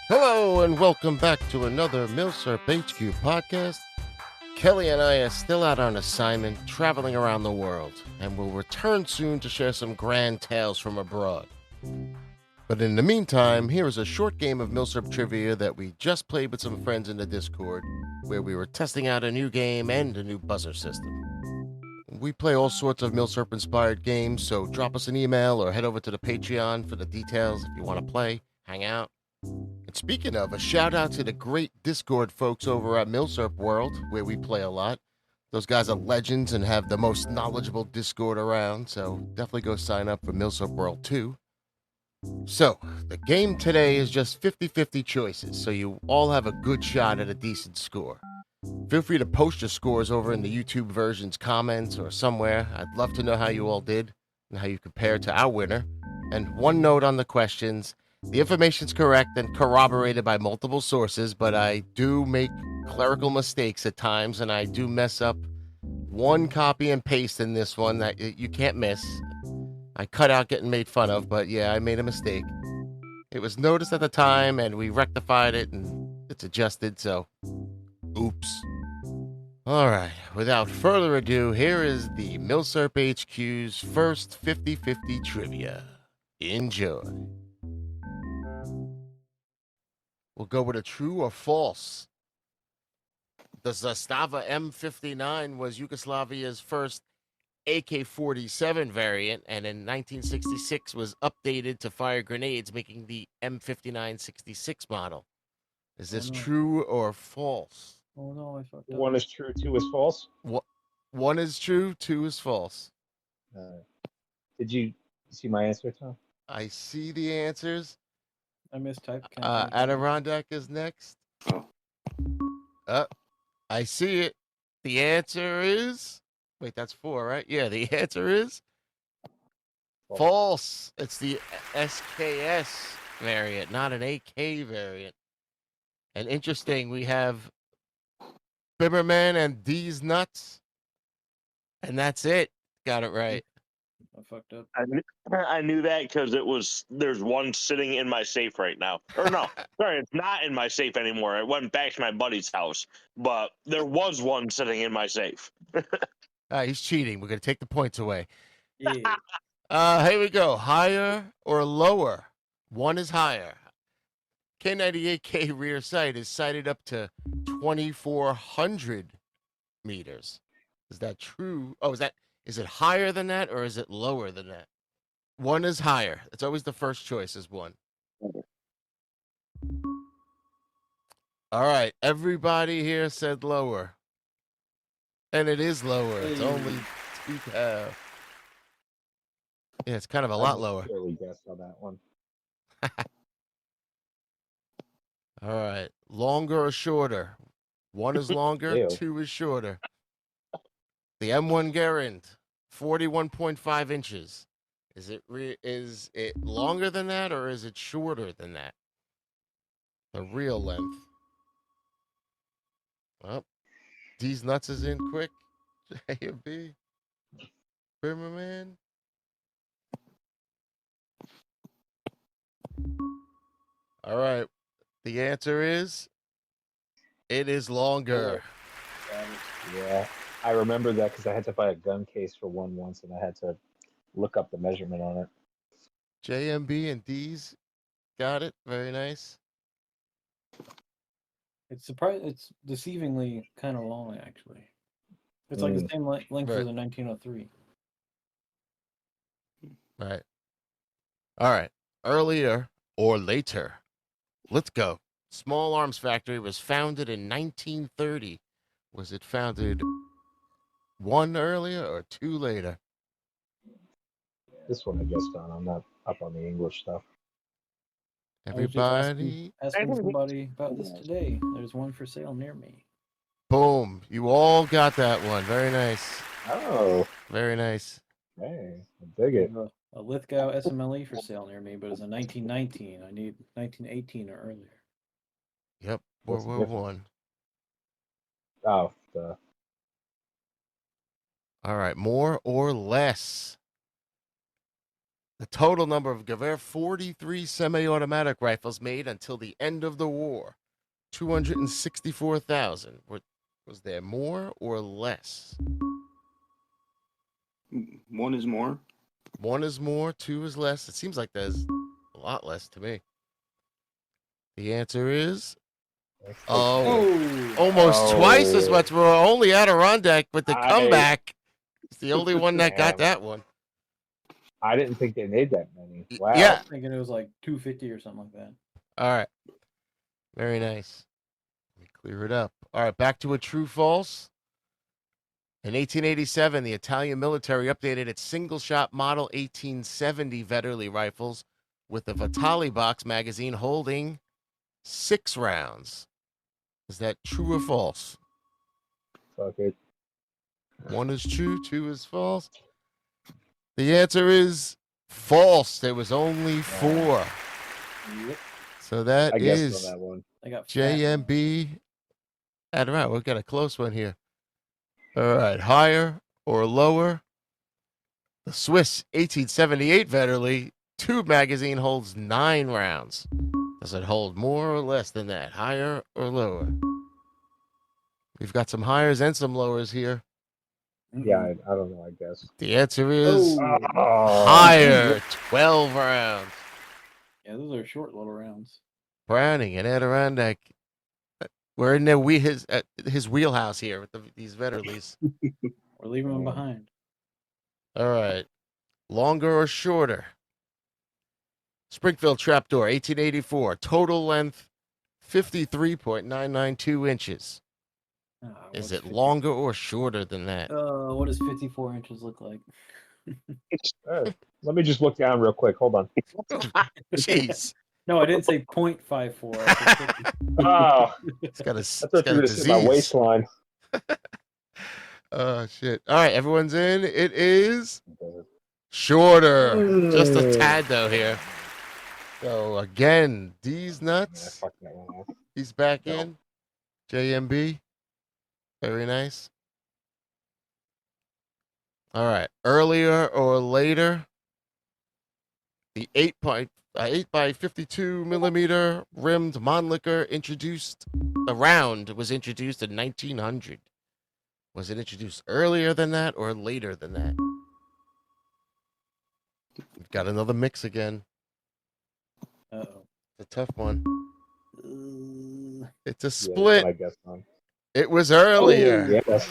Hello and welcome back to another MILSURP HQ podcast. Kelly and I are still out on assignment, traveling around the world, and will return soon to share some grand tales from abroad. But in the meantime, here is a short game of MILSURP Trivia that we just played with some friends in the Discord, where we were testing out a new game and a new buzzer system. We play all sorts of MILSURP inspired games, so drop us an email or head over to the Patreon for the details if you want to play, hang out. And speaking of, a shout out to the great Discord folks over at MILSURP World, where we play a lot. Those guys are legends and have the most knowledgeable Discord around, so definitely go sign up for MILSURP World too. So, the game today is just 50-50 choices, so you all have a good shot at a decent score. Feel free to post your scores over in the YouTube version's comments or somewhere. I'd love to know how you all did and how you compare to our winner. And one note on the questions: the information's correct and corroborated by multiple sources, but I do make clerical mistakes at times, and I do mess up one copy and paste in this one that you can't miss. I cut out getting made fun of, but yeah, I made a mistake. It was noticed at the time, and we rectified it, and it's adjusted, so oops. All right, without further ado, here is the MILSURP HQ's first 50-50 trivia. Enjoy. We'll go with a true or false. The Zastava M59 was Yugoslavia's first AK-47 variant, and in 1966 was updated to fire grenades, making the M59-66 model. Is this true or false? Oh no, I fucked up. One is true, two is false. One is true, two is false. Did you see my answer, Tom? I see the answers. I mistyped. Adirondack is next. I see it. The answer is... Wait, that's 4, right? Yeah, the answer is... false. It's the SKS variant, not an AK variant. And interesting, we have Bimmerman and D's Nuts. And that's it. Got it right. I fucked up. I knew that because there's one sitting in my safe right now. Or no, sorry, it's not in my safe anymore. I went back to my buddy's house, but there was one sitting in my safe. He's cheating. We're going to take the points away. Yeah. Here we go. Higher or lower? One is higher. K98K rear sight is sighted up to 2,400 meters. Is that true? Oh, is it higher than that or is it lower than that? One is higher. It's always the first choice is one. All right. Everybody here said lower. And it is lower. It's only 2 Yeah, it's kind of a lot lower. I really guessed on that one. All right. Longer or shorter? One is longer, Ew. 2 is shorter. The M1 Garand, 41.5 inches. Is it longer than that or is it shorter than that? The real length. Well, D's Nuts is in quick. A or B? Bimmerman? All right. The answer is it is longer. Yeah, I remember that because I had to buy a gun case for one once, and I had to look up the measurement on it. JMB and D's got it. Very nice. It's deceivingly kind of long, actually. It's like the same length Right. as the 1903. Right. All right. Earlier or later? Let's go. Small Arms Factory was founded in 1930. Was it founded 1 earlier or 2 later? This one I guessed on. I'm not up on the English stuff. Everybody? Asking somebody about this today. There's one for sale near me. Boom. You all got that one. Very nice. Oh, Very nice. hey, I dig it. There's a Lithgow SMLE for sale near me, but it's a 1919. I need 1918 or earlier. Yep. What's World the War difference? One. Oh, the All right. More or less? The total number of Gewehr 43 semi-automatic rifles made until the end of the war, 264,000. Was there more or less? One is more. One is more, two is less. It seems like there's a lot less to me. The answer is Oh, almost twice as much. We're only Adirondack with the I- comeback. It's the only one that got Damn. that one. I didn't think they made that many. Wow. Yeah. I was thinking it was like 250 or something like that. All right. Very nice. Let me clear it up. All right, back to a true false. In 1887, the Italian military updated its single-shot Model 1870 Vetterli rifles with a Vitali box magazine holding 6 rounds. Is that true or false? Fuck it. One is true, two is false. The answer is false. There was only 4. Yep. So that I guessed is on that one. I got JMB. All right, we've got a close one here. All right, higher or lower? The Swiss 1878 Vetterli tube magazine holds 9 rounds. Does it hold more or less than that? Higher or lower? We've got some highers and some lowers here. Yeah, I don't know. I guess. The answer is Oh, higher, 12 rounds. Yeah, those are short little rounds. Browning and Adirondack. We're in his wheelhouse here with these Vetterlis. We're leaving them behind. All right. Longer or shorter? Springfield Trapdoor, 1884. Total length, 53.992 inches. Is it longer or shorter than that? What does 54 inches look like? let me just look down real quick. Hold on. Jeez. No, I didn't say 0.54. I said 50. Oh, It's got a, I it's thought got you a were going to say my disease. waistline. Oh, shit. All right, everyone's in. It is shorter. Just a tad, though, here. So, again, D's Yeah, nuts. fuck that one off. He's back No. in. JMB. Very nice. All right. Earlier or later, the 8 by 52 millimeter rimmed Mannlicher round was introduced in 1900. Was it introduced earlier than that or later than that? We've got another mix again. Uh-oh. It's a tough one. It's a Yeah, split. that's what I guessed on. It was earlier. Yes.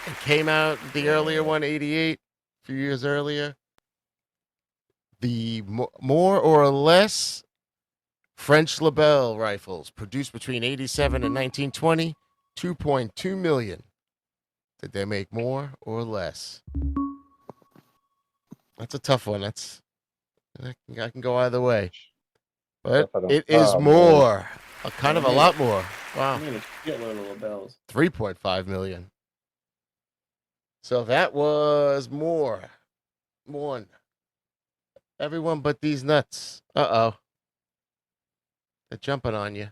It came out, the earlier one, 88, a few years earlier. The more or less French Lebel rifles produced between 87 and 1920, 2.2 million. Did they make more or less? That's a tough one. I can go either way. But it is more. Kind of a lot more. Wow. I made a shitload of labels. 3.5 million. So that was more. One. Everyone but these nuts. Uh-oh. They're jumping on you.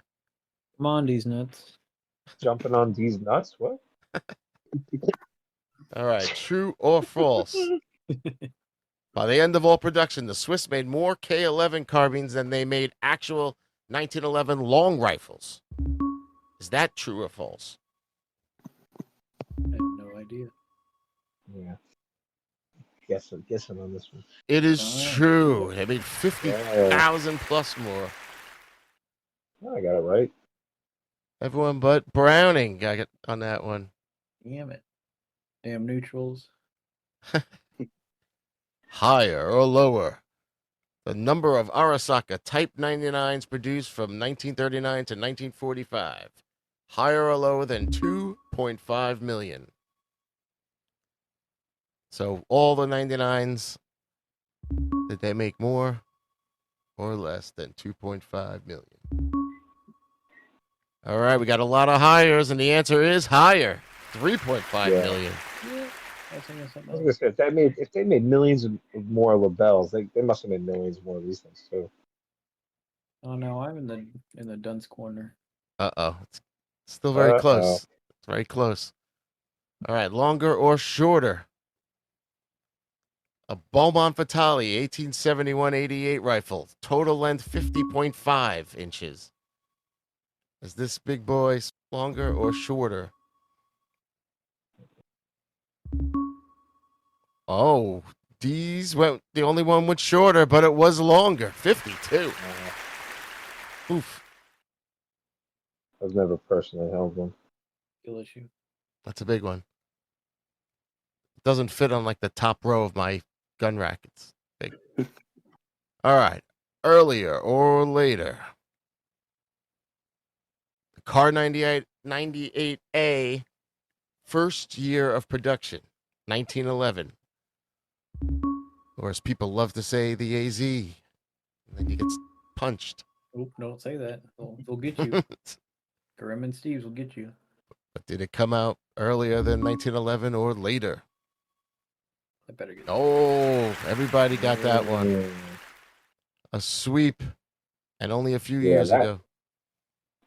Come on, these nuts. Jumping on these nuts? What? All right. True or false? By the end of all production, the Swiss made more K11 carbines than they made actual 1911 long rifles. Is that true or false? I have no idea. Yeah. Guessing on this one. It is Oh. true. They made 50,000 plus more. Oh, I got it right. Everyone but Browning got it on that one. Damn it. Damn neutrals. Higher or lower? The number of Arasaka Type 99s produced from 1939 to 1945. Higher or lower than 2.5 million. So all the 99s, did they make more or less than 2.5 million? All right, we got a lot of hires, and the answer is higher. 3.5 Yeah. million. Yeah. I was thinking something I was else. gonna say if they made millions of more labels, they must have made millions more of these things too. Oh no, I'm in the dunce corner. Uh-oh. It's still very close. Uh-oh. It's very close. All right, longer or shorter? A Beaumont Fatale 1871-88 rifle, total length 50.5 inches. Is this big boy longer or shorter? Oh, these went. The only one went shorter, but it was longer. 52. Oof. I've never personally held one. Skill issue. That's a big one. It doesn't fit on like the top row of my gun rack. It's big. All right. Earlier or later. The Car 98A, first year of production, 1911. Or as people love to say, the AZ. And then you get punched. Oop, don't say that. They'll get you. Grim and Steve's will get you. But did it come out earlier than 1911 or later? I better get. Oh, everybody got that one. A sweep, and only a few years ago.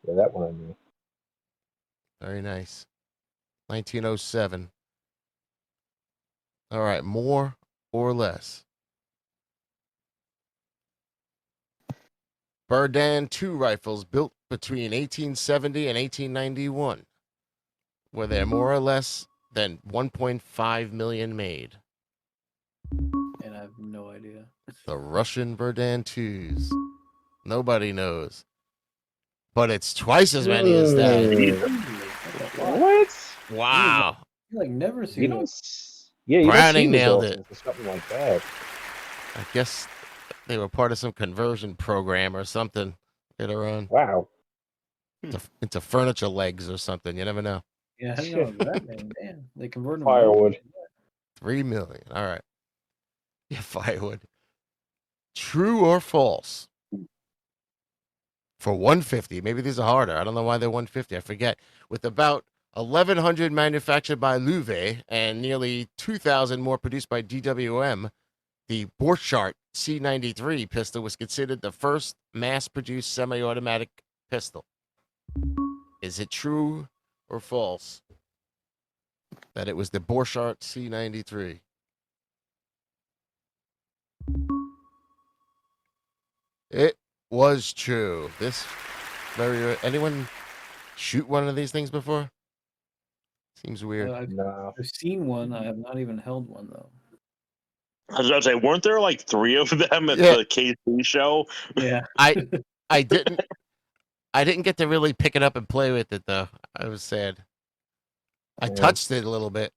Yeah, that one I knew. Very nice. 1907. All right, more or less. Berdan 2 rifles built between 1870 and 1891. Were there more or less than 1.5 million made? And I have no idea. The Russian Berdan 2s. Nobody knows. But it's twice as many as that. What? Wow. You like never see You that. don't. Yeah, you Browning don't see nailed results into something like that. I guess they were part of some conversion program or something later on Wow. into furniture legs or something. You never know. Yeah, I know that man. Damn, they converted them. Firewood. 3 million. All right. Yeah, firewood. True or false? For 150. Maybe these are harder. I don't know why they're 150. I forget. With about 1,100 manufactured by Louvet and nearly 2,000 more produced by DWM, the Borchardt C93 pistol was considered the first mass-produced semi-automatic pistol. Is it true or false that it was the Borchardt C93? It was true. Anyone shoot one of these things before? Seems weird. No. I've seen one. I have not even held one though. I was about to say, weren't there like 3 of them at Yeah. the KC show? Yeah. I didn't get to really pick it up and play with it though. I was sad. I Yeah. touched it a little bit.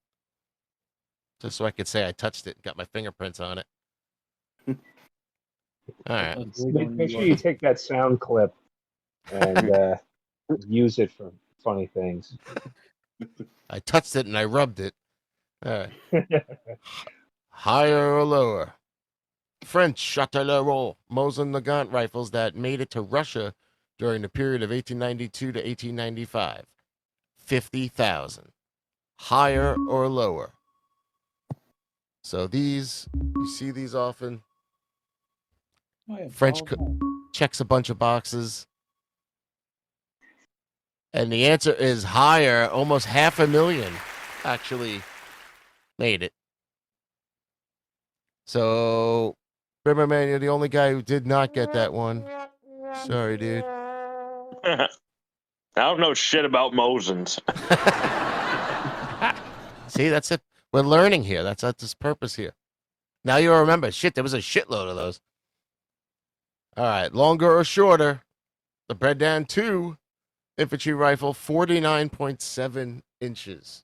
Just so I could say I touched it and got my fingerprints on it. All right. Make sure you take that sound clip and use it for funny things. I touched it and I rubbed it. All right. Higher or lower? French Châtellerault Mosin Nagant rifles that made it to Russia during the period of 1892 to 1895. 50,000. Higher or lower? So these, you see these often. Oh, yeah, French all done. checks a bunch of boxes. And the answer is higher. Almost 500,000 actually made it. So, Brimmerman, you're the only guy who did not get that one. Sorry, dude. I don't know shit about Mosins. See, that's it. We're learning here. That's this purpose here. Now you'll remember. Shit, there was a shitload of those. All right, longer or shorter? The Berdan 2 infantry rifle, 49.7 inches.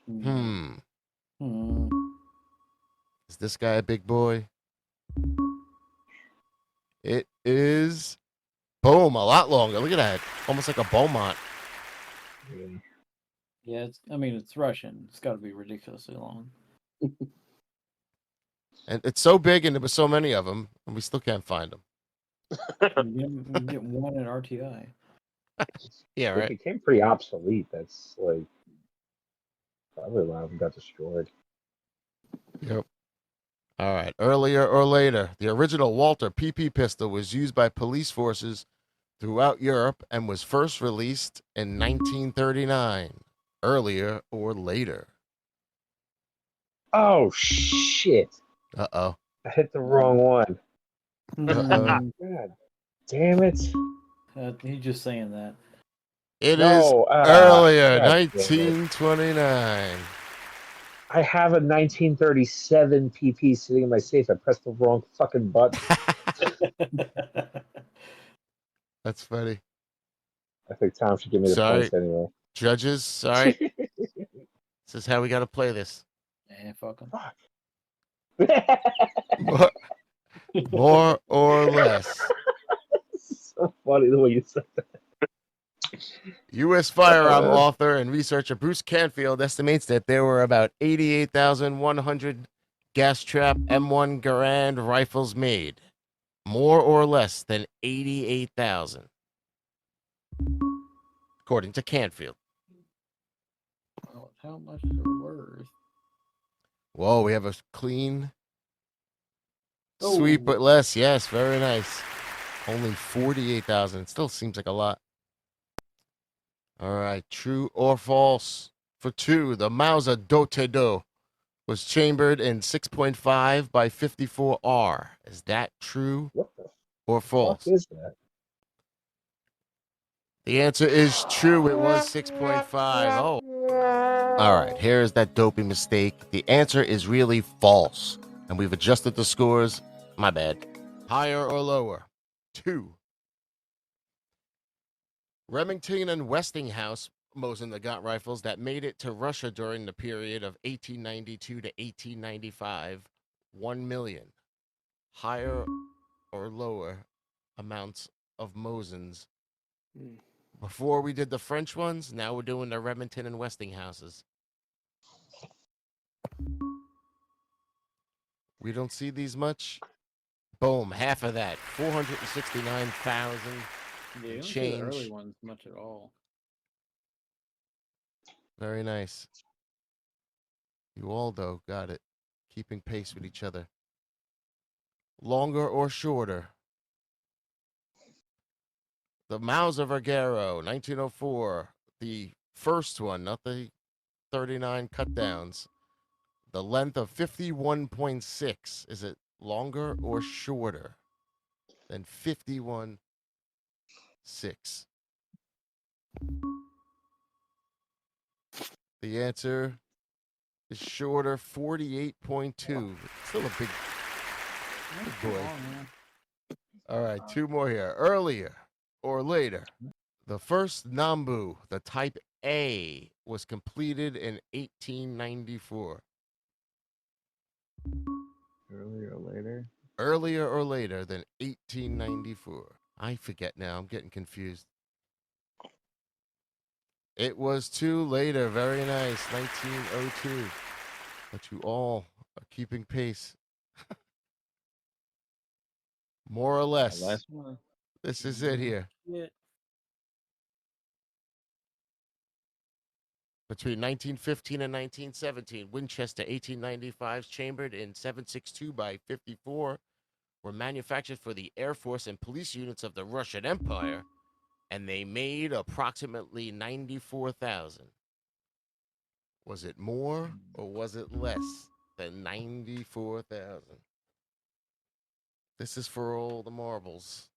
Hmm. Is this guy a big boy? It is. Boom, a lot longer. Look at that. Almost like a Beaumont. Yeah, it's Russian. It's got to be ridiculously long. And it's so big, and there were so many of them, and we still can't find them. You get one at RTI. Yeah, It right. became pretty obsolete. That's like probably a lot of them got destroyed. Yep. All right. Earlier or later, the original Walter PP pistol was used by police forces throughout Europe and was first released in 1939. Earlier or later? Oh shit! Uh-oh. I hit the wrong one. Uh-oh. God damn it! He's just saying that. It is No, earlier, God damn it. 1929. I have a 1937 PP sitting in my safe. I pressed the wrong fucking button. That's funny. I think Tom should give me the Sorry, points anyway. judges. Sorry. This is how we got to play this. Fuck him. Fuck. More or less. So funny the way you said that. U.S. firearm author and researcher Bruce Canfield estimates that there were about 88,100 gas trap M1 Garand rifles made. More or less than 88,000. According to Canfield. Well, how much is it worth? Whoa, we have a clean sweep, but less. Yes, very nice. Only 48,000. It still seems like a lot. All right, true or false? For 2, the Mauser Do was chambered in 6.5 by 54R. Is that true What the or false? fuck is that? The answer is true. It was 6.5. Oh. All right, here's that dopey mistake. The answer is really false. And we've adjusted the scores. My bad. Higher or lower? 2. Remington and Westinghouse Mosin-Nagant rifles that made it to Russia during the period of 1892 to 1895, 1 million. Higher or lower amounts of Mosins. Before we did the French ones, now we're doing the Remington and Westinghouses. We don't see these much. Boom, half of that. 469,000. Yeah, you don't see the change. early ones much at all. Very nice. You all, though, got it. Keeping pace with each other. Longer or shorter? The Mauser Vergero, 1904. The first one, not the 39 cut downs. The length of 51.6. Is it longer or shorter than 51.6? The answer is shorter, 48.2. Still a big boy. All right, 2 more here. Earlier or later, the first Nambu, the Type A, was completed in 1894. Earlier or later? Earlier or later than 1894. I forget now. I'm getting confused. It was 2 later. Very nice. 1902. But you all are keeping pace. More or less. Last one. This is it here. Yeah. Between 1915 and 1917, Winchester 1895s chambered in 7.62 by 54 were manufactured for the Air Force and police units of the Russian Empire, and they made approximately 94,000. Was it more or was it less than 94,000? This is for all the marbles.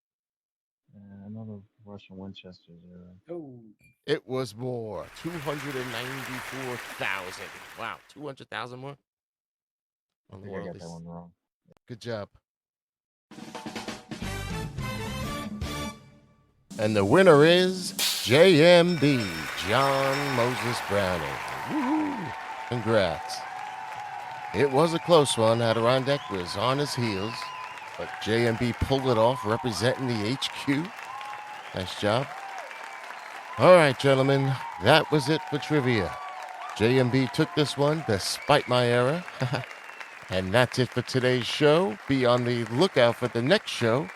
I know the Russian Winchesters are. Oh. It was more. 294,000. Wow, 200,000 more? I think I got that one wrong. Good job. And the winner is JMB, John Moses Browning. Woo-hoo. Congrats. It was a close one. Adirondack was on his heels, but JMB pulled it off, representing the HQ. Nice job. All right, gentlemen, that was it for trivia. JMB took this one despite my error. And that's it for today's show. Be on the lookout for the next show,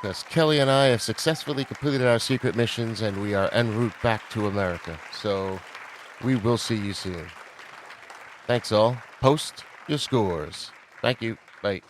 because Kelly and I have successfully completed our secret missions and we are en route back to America. So we will see you soon. Thanks all. Post your scores. Thank you. Bye.